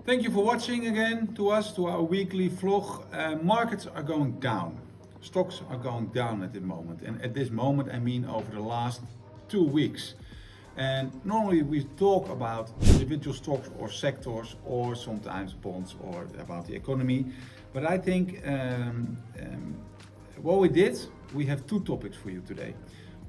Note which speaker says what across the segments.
Speaker 1: Thank you for watching again to our weekly vlog. Markets are going down. Stocks are going down at the moment. And at this moment, I mean over the last 2 weeks. And normally we talk about individual stocks or sectors or sometimes bonds or about the economy. But I think what we have 2 topics for you today.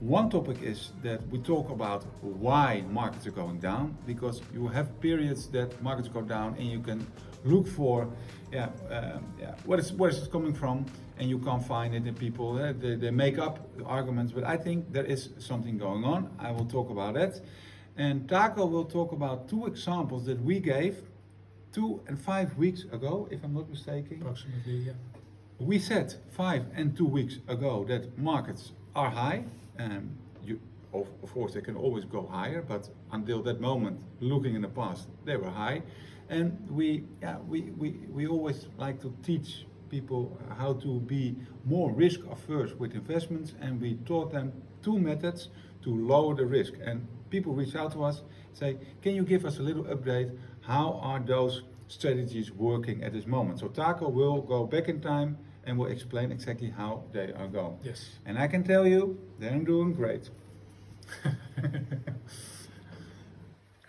Speaker 1: One topic is that we talk about why markets are going down, because you have periods that markets go down and you can look for where is it coming from, and you can't find it in people. They make up arguments, but I think there is something going on. I will talk about that. And Taco will talk about 2 examples that we gave 2 and 5 weeks ago, if I'm not mistaken.
Speaker 2: Approximately, yeah.
Speaker 1: We said 5 and 2 weeks ago that markets are high. Of course, they can always go higher, but until that moment, looking in the past, they were high. And we always like to teach people how to be more risk averse with investments, and we taught them 2 methods to lower the risk. And people reach out to us, say, can you give us a little update? How are those strategies working at this moment? So Taco will go back in time and will explain exactly how they are going.
Speaker 2: Yes.
Speaker 1: And I can tell you, they're doing great.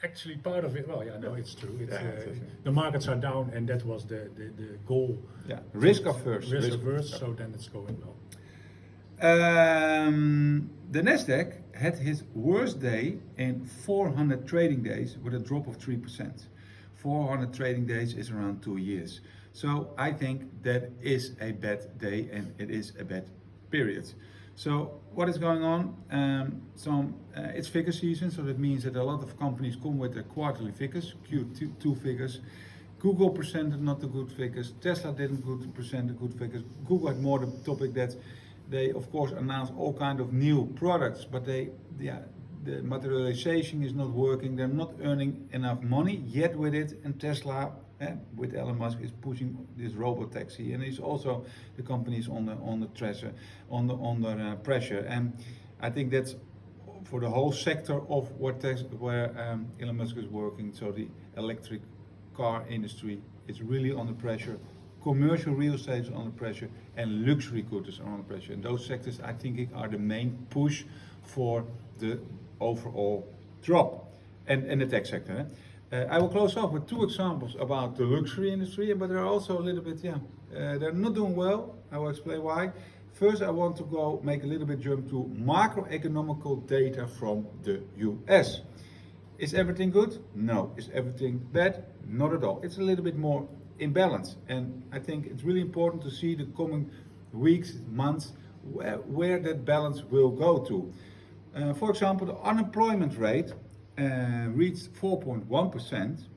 Speaker 2: Actually, part of it, well, yeah, no, it's true. It's,
Speaker 1: it's
Speaker 2: the markets are down, and that was the goal.
Speaker 1: Yeah, risk averse.
Speaker 2: Risk averse, so then it's going well.
Speaker 1: The Nasdaq had his worst day in 400 trading days with a drop of 3%. 400 trading days is around 2 years. So I think that is a bad day and it is a bad period. So what is going on? It's figure season, so that means that a lot of companies come with their quarterly figures, Q2 figures. Google presented not the good figures. Tesla didn't present the good figures. Google had more the topic that they, of course, announced all kind of new products, but the materialization is not working. They're not earning enough money yet with it. And Tesla, with Elon Musk, is pushing this robotaxi, and it's also the companies under pressure. And I think that's for the whole sector of where Elon Musk is working. So the electric car industry is really under pressure. Commercial real estate is under pressure, and luxury goods are under pressure. And those sectors, I think, are the main push for the overall drop, and the tech sector. I will close off with 2 examples about the luxury industry, but they're also a little bit, they're not doing well. I will explain why. First, I want to make a little bit jump to macroeconomical data from the US. Is everything good? No. Is everything bad? Not at all. It's a little bit more imbalance, and I think it's really important to see the coming weeks, months, where that balance will go to. For example, the unemployment rate reached 4.1%, and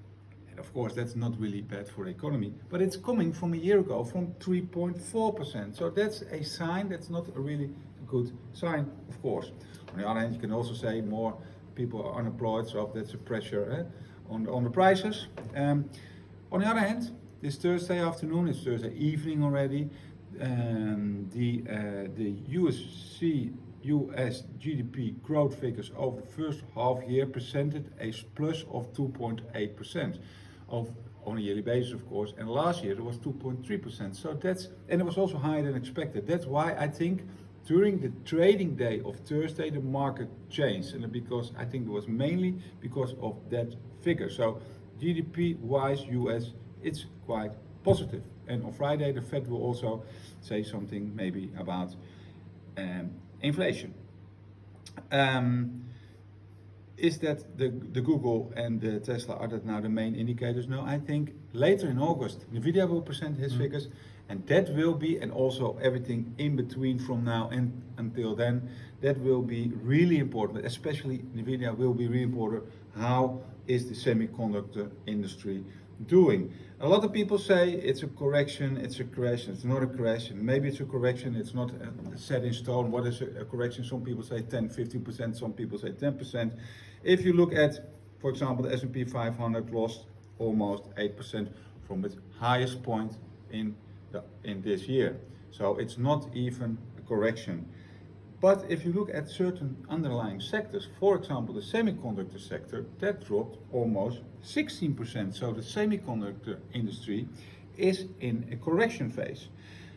Speaker 1: of course that's not really bad for the economy, but it's coming from a year ago from 3.4%. So that's a sign, that's not a really good sign, of course. On the other hand, you can also say more people are unemployed, so that's a pressure on the prices. On the other hand, this Thursday afternoon, it's Thursday evening already, the US GDP growth figures over the first half year presented a plus of 2.8% on a yearly basis, of course, and last year it was 2.3%. So and it was also higher than expected. That's why I think during the trading day of Thursday the market changed, and because I think it was mainly because of that figure. So GDP wise, US, it's quite positive. And on Friday the Fed will also say something maybe about inflation. Is that the Google and the Tesla, are that now the main indicators? No, I think later in August Nvidia will present his figures, and that will be, and also everything in between from now and until then, that will be really important. Especially Nvidia will be really important. How is the semiconductor industry doing? A lot of people say it's a correction, it's a crash. It's not a crash. Maybe it's a correction, it's not set in stone. What is a correction? Some people say 10, 15%, some people say 10%. If you look at, for example, the S&P 500 lost almost 8% from its highest point in this year. So it's not even a correction. But if you look at certain underlying sectors, for example, the semiconductor sector, that dropped almost 16%. So the semiconductor industry is in a correction phase.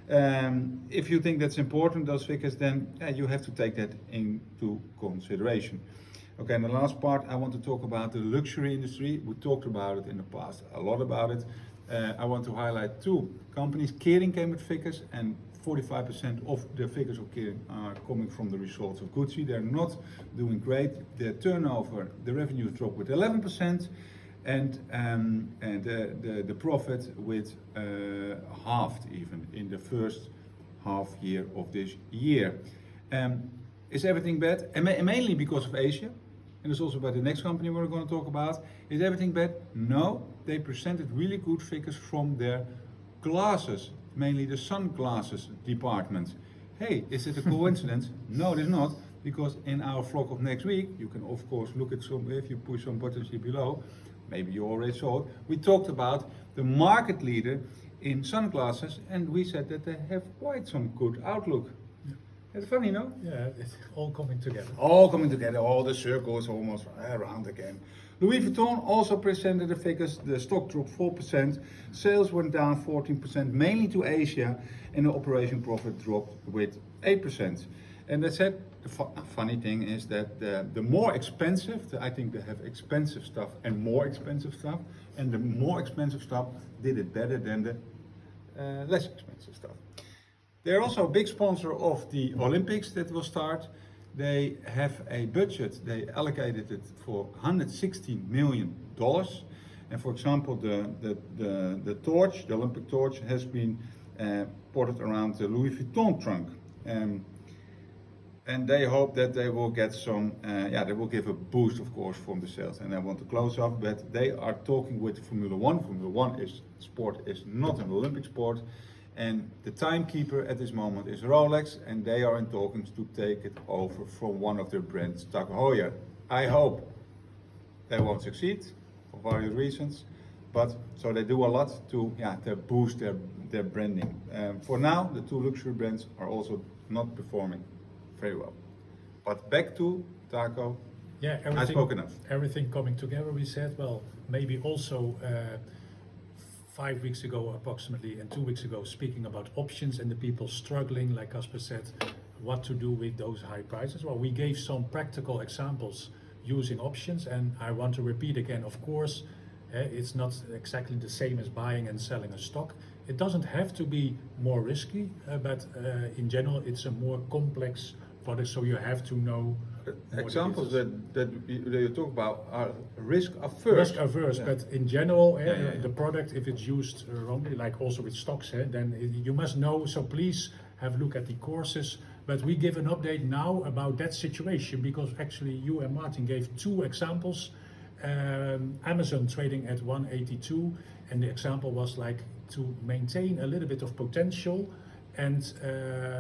Speaker 1: If you think that's important, those figures, then you have to take that into consideration. Okay, and the last part, I want to talk about the luxury industry. We talked about it in the past, a lot about it. I want to highlight two companies. Kering came with figures, and 45% of the figures of Kering are coming from the results of Gucci. They're not doing great. Their turnover, the revenues dropped with 11%, and the profit with halved even in the first half year of this year. Is everything bad? And mainly because of Asia. And it's also about the next company we're going to talk about. Is everything bad? No, they presented really good figures from their glasses, mainly the sunglasses department. Hey, is it a coincidence? No, it is not, because in our vlog of next week, you can of course look at some, if you push some buttons here below, maybe you already saw it, we talked about the market leader in sunglasses, and we said that they have quite some good outlook. It's funny, no?
Speaker 2: Yeah, it's all coming together.
Speaker 1: All coming together, all the circles almost around again. Louis Vuitton also presented the figures. The stock dropped 4%, sales went down 14%, mainly to Asia, and the operation profit dropped with 8%. And that's it. The funny thing is that the more expensive, I think they have expensive stuff and more expensive stuff, and the more expensive stuff did it better than the less expensive stuff. They're also a big sponsor of the Olympics that will start. They have a budget, they allocated it for $160 million. And for example, the torch, the Olympic torch, has been ported around the Louis Vuitton trunk. And they hope that they will get some, they will give a boost, of course, from the sales. And I want to close off, but they are talking with Formula One. Formula One sport is not an Olympic sport. And the timekeeper at this moment is Rolex, and they are in talks to take it over from one of their brands, Tag Heuer. I hope they won't succeed for various reasons, but so they do a lot to boost their branding. For now, the two luxury brands are also not performing very well. But back to Taco.
Speaker 2: Yeah,
Speaker 1: I spoke enough.
Speaker 2: Everything coming together. We said, well, maybe also 5 weeks ago approximately and 2 weeks ago, speaking about options and the people struggling, like Casper said, what to do with those high prices. Well, we gave some practical examples using options, and I want to repeat again, of course, it's not exactly the same as buying and selling a stock. It doesn't have to be more risky, but in general it's a more complex product, so you have to know.
Speaker 1: Examples that you talk about are risk averse.
Speaker 2: Risk averse, but in general, the product, if it's used wrongly, like also with stocks, then you must know. So please have a look at the courses. But we give an update now about that situation, because actually you and Martin gave two examples. Amazon trading at 182, and the example was like to maintain a little bit of potential, and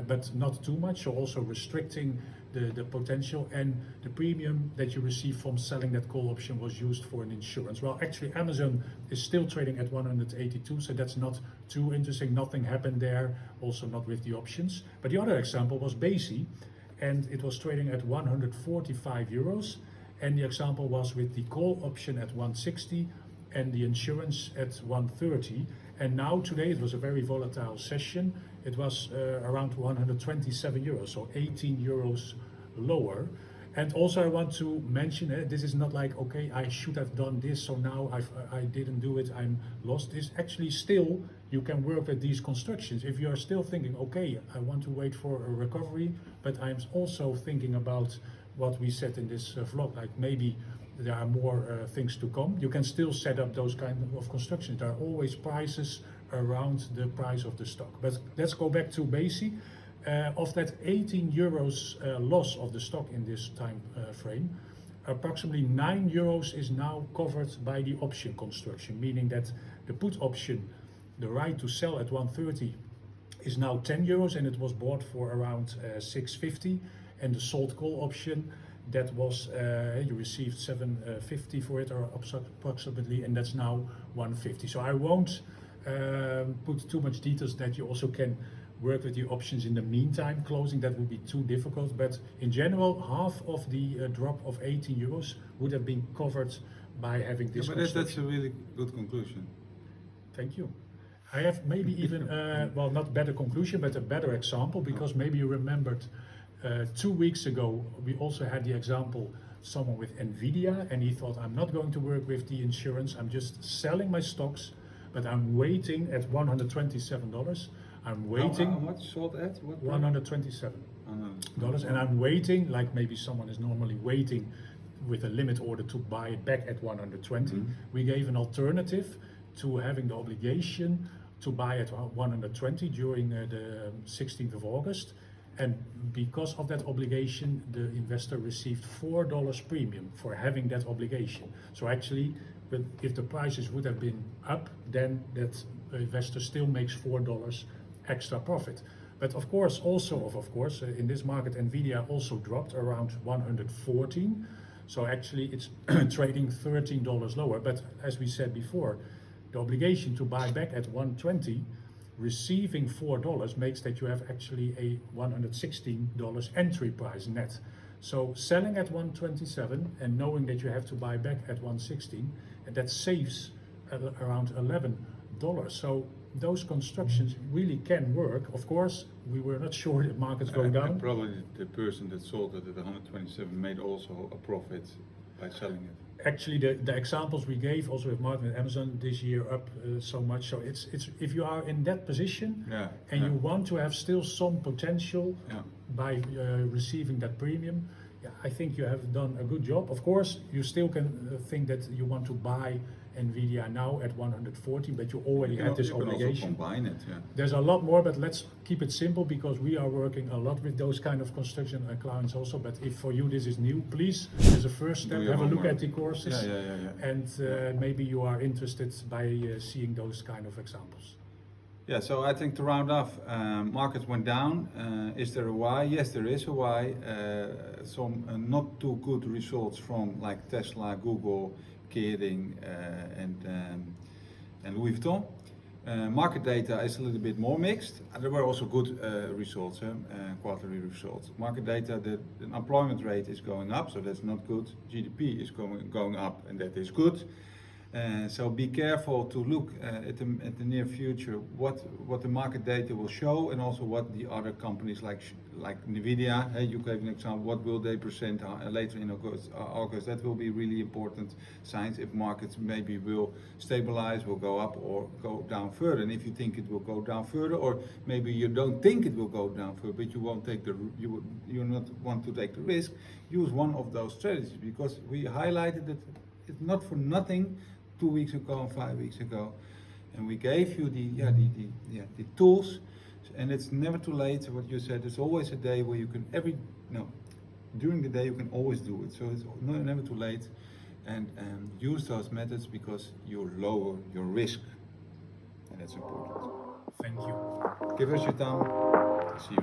Speaker 2: but not too much, so also restricting the potential, and the premium that you receive from selling that call option was used for an insurance. Well, actually Amazon is still trading at 182, so that's not too interesting. Nothing happened there, also not with the options. But the other example was Basi, and it was trading at 145 euros, and the example was with the call option at 160 and the insurance at 130. And now today it was a very volatile session. It was around 127 euros, so 18 euros lower. And also I want to mention, this is not like, okay, I should have done this, so now I didn't do it, I'm lost. This actually still, you can work with these constructions. If you are still thinking, okay, I want to wait for a recovery, but I'm also thinking about what we said in this vlog, like maybe there are more things to come. You can still set up those kind of constructions. There are always prices around the price of the stock. But let's go back to Basi. Of that 18 euros loss of the stock in this time frame, approximately 9 euros is now covered by the option construction, meaning that the put option, the right to sell at 130, is now 10 euros, and it was bought for around 650, and the sold call option, that was you received 750 for it, or approximately, and that's now 150. So I won't put too much details, that you also can work with the options in the meantime. Closing, that would be too difficult. But in general, half of the drop of 18 euros would have been covered by having this.
Speaker 1: Yeah, but that's a really good conclusion.
Speaker 2: Thank you. I have maybe even, well, not better conclusion, but a better example, because maybe you remembered 2 weeks ago, we also had the example, someone with Nvidia, and he thought, I'm not going to work with the insurance, I'm just selling my stocks, but I'm waiting at $127. I'm waiting.
Speaker 1: How much sold at? What
Speaker 2: $127. And I'm waiting, like maybe someone is normally waiting with a limit order to buy it back at 120.
Speaker 1: Mm-hmm.
Speaker 2: We gave an alternative to having the obligation to buy at 120 during the 16th of August. And because of that obligation, the investor received $4 premium for having that obligation. So actually, if the prices would have been up, then that investor still makes $4 extra profit. But of course, in this market, Nvidia also dropped around 114. So actually, it's trading $13 lower. But as we said before, the obligation to buy back at 120, receiving $4 makes that you have actually a $116 entry price net. So selling at 127 and knowing that you have to buy back at 116, and that saves around $11. So those constructions really can work. Of course, we were not sure that markets go down.
Speaker 1: And probably the person that sold it at 127 made also a profit by selling it.
Speaker 2: Actually, the examples we gave also with Martin and Amazon this year up so much. So it's if you are in that position and you want to have still some potential by receiving that premium, I think you have done a good job. Of course, you still can think that you want to buy Nvidia now at 140, but you already have this obligation.
Speaker 1: You can also combine it. Yeah.
Speaker 2: There's a lot more, but let's keep it simple because we are working a lot with those kind of construction clients also. But if for you this is new, please, as a first step, have a look at the courses, and maybe you are interested by seeing those kind of examples.
Speaker 1: Yeah, so I think to round off, markets went down. Is there a why? Yes, there is a why. Some not too good results from like Tesla, Google, Kering, and Louis Vuitton. Market data is a little bit more mixed. There were also good results, quarterly results. Market data, the unemployment rate is going up, so that's not good. GDP is going up, and that is good. So be careful to look at the near future what the market data will show, and also what the other companies like Nvidia. You gave an example. What will they present later in August? That will be really important signs if markets maybe will stabilize, will go up or go down further. And if you think it will go down further, or maybe you don't think it will go down further, but you won't take you not want to take the risk, use one of those strategies, because we highlighted that it's not for nothing. 2 weeks ago and 5 weeks ago, and we gave you the tools, and it's never too late. What you said, there's always a day where you can during the day you can always do it. So it's never too late, and use those methods because you lower your risk, and that's important.
Speaker 2: Thank you.
Speaker 1: Give us your time. See you.